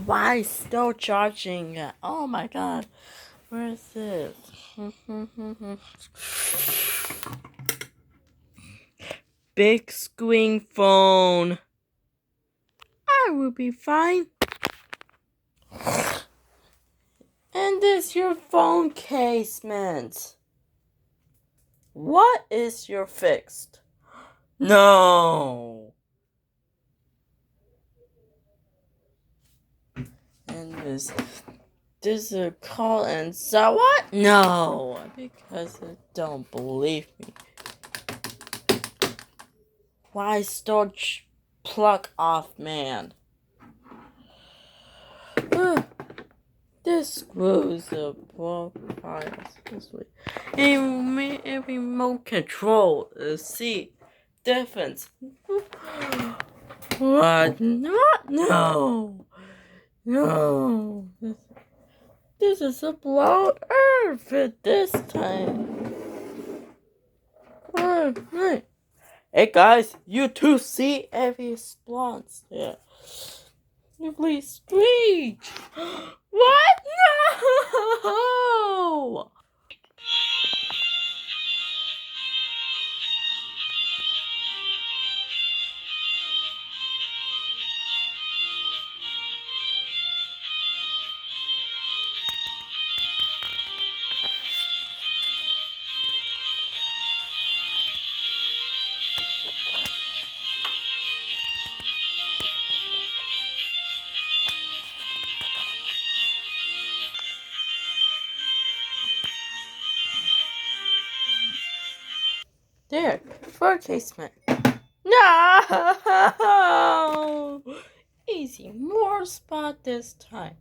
Why still charging? Oh my god. Where is this? Big screen phone. I will be fine. And this your phone casement. What is your fixed? No. And this is a call and so what? No, because I don't believe me. Why storage plug off, man? This screws the profiles this way. A remote control. See difference. What? Not? No. No. This is a blowout outfit this time. Right. Hey guys, you too see every response there. You please screech. What? No! There, for casement. No! Easy, more spot this time.